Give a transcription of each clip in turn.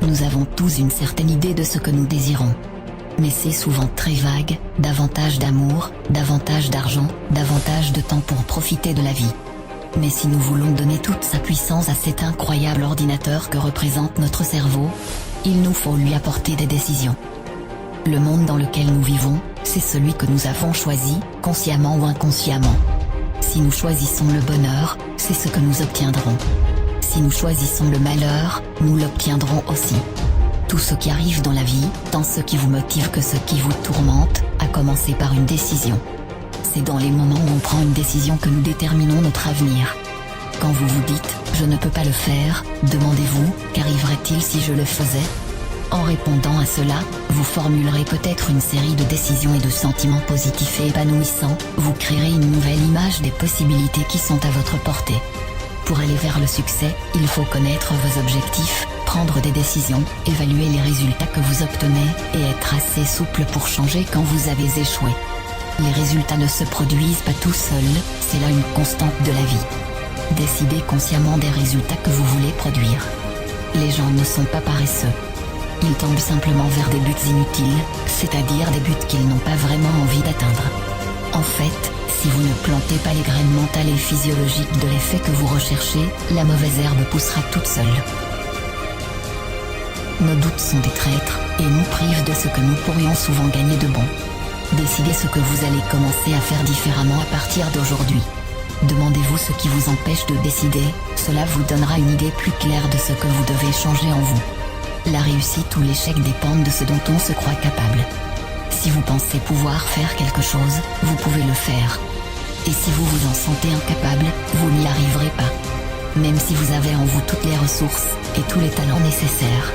Nous avons tous une certaine idée de ce que nous désirons. Mais c'est souvent très vague, davantage d'amour, davantage d'argent, davantage de temps pour profiter de la vie. Mais si nous voulons donner toute sa puissance à cet incroyable ordinateur que représente notre cerveau, il nous faut lui apporter des décisions. Le monde dans lequel nous vivons, c'est celui que nous avons choisi, consciemment ou inconsciemment. Si nous choisissons le bonheur, c'est ce que nous obtiendrons. Si nous choisissons le malheur, nous l'obtiendrons aussi. Tout ce qui arrive dans la vie, tant ce qui vous motive que ce qui vous tourmente, a commencé par une décision. C'est dans les moments où on prend une décision que nous déterminons notre avenir. Quand vous vous dites « je ne peux pas le faire », demandez-vous « qu'arriverait-il si je le faisais ?» En répondant à cela, vous formulerez peut-être une série de décisions et de sentiments positifs et épanouissants, vous créerez une nouvelle image des possibilités qui sont à votre portée. Pour aller vers le succès, il faut connaître vos objectifs, prendre des décisions, évaluer les résultats que vous obtenez, et être assez souple pour changer quand vous avez échoué. Les résultats ne se produisent pas tout seuls, c'est là une constante de la vie. Décidez consciemment des résultats que vous voulez produire. Les gens ne sont pas paresseux. Ils tombent simplement vers des buts inutiles, c'est-à-dire des buts qu'ils n'ont pas vraiment envie d'atteindre. En fait, si vous ne plantez pas les graines mentales et physiologiques de l'effet que vous recherchez, la mauvaise herbe poussera toute seule. Nos doutes sont des traîtres, et nous privent de ce que nous pourrions souvent gagner de bon. Décidez ce que vous allez commencer à faire différemment à partir d'aujourd'hui. Demandez-vous ce qui vous empêche de décider, cela vous donnera une idée plus claire de ce que vous devez changer en vous. La réussite ou l'échec dépendent de ce dont on se croit capable. Si vous pensez pouvoir faire quelque chose, vous pouvez le faire. Et si vous vous en sentez incapable, vous n'y arriverez pas. Même si vous avez en vous toutes les ressources, et tous les talents nécessaires.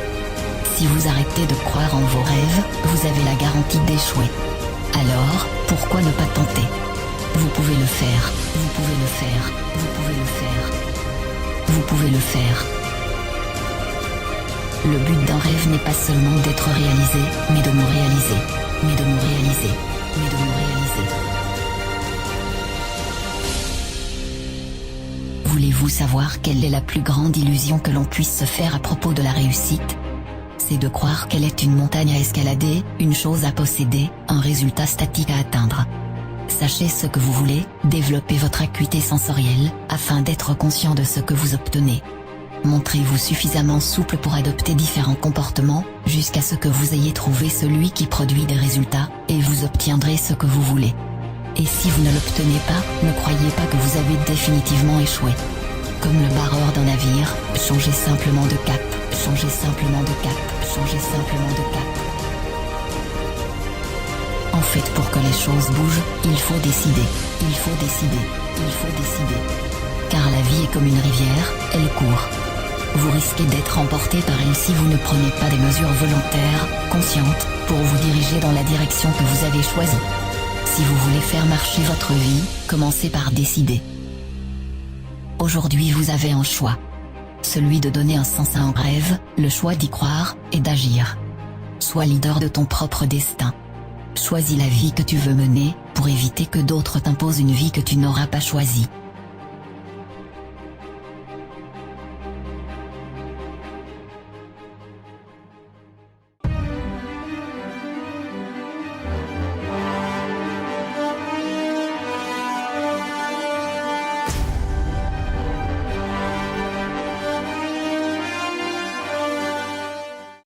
Si vous arrêtez de croire en vos rêves, vous avez la garantie d'échouer. Alors, pourquoi ne pas tenter? Vous pouvez le faire, vous pouvez le faire, vous pouvez le faire. Vous pouvez le faire. Le but d'un rêve n'est pas seulement d'être réalisé, mais de nous réaliser. Mais de nous réaliser. Mais de nous réaliser. Voulez-vous savoir quelle est la plus grande illusion que l'on puisse se faire à propos de la réussite? C'est de croire qu'elle est une montagne à escalader, une chose à posséder, un résultat statique à atteindre. Sachez ce que vous voulez, développez votre acuité sensorielle, afin d'être conscient de ce que vous obtenez. Montrez-vous suffisamment souple pour adopter différents comportements, jusqu'à ce que vous ayez trouvé celui qui produit des résultats, et vous obtiendrez ce que vous voulez. Et si vous ne l'obtenez pas, ne croyez pas que vous avez définitivement échoué. Comme le barreur d'un navire, changez simplement de cap, changez simplement de cap, changez simplement de cap. En fait, pour que les choses bougent, il faut décider, il faut décider, il faut décider. Car la vie est comme une rivière, elle court. Vous risquez d'être emporté par elle si vous ne prenez pas des mesures volontaires, conscientes, pour vous diriger dans la direction que vous avez choisie. Si vous voulez faire marcher votre vie, commencez par décider. Aujourd'hui vous avez un choix. Celui de donner un sens à un rêve, le choix d'y croire, et d'agir. Sois leader de ton propre destin. Choisis la vie que tu veux mener, pour éviter que d'autres t'imposent une vie que tu n'auras pas choisie.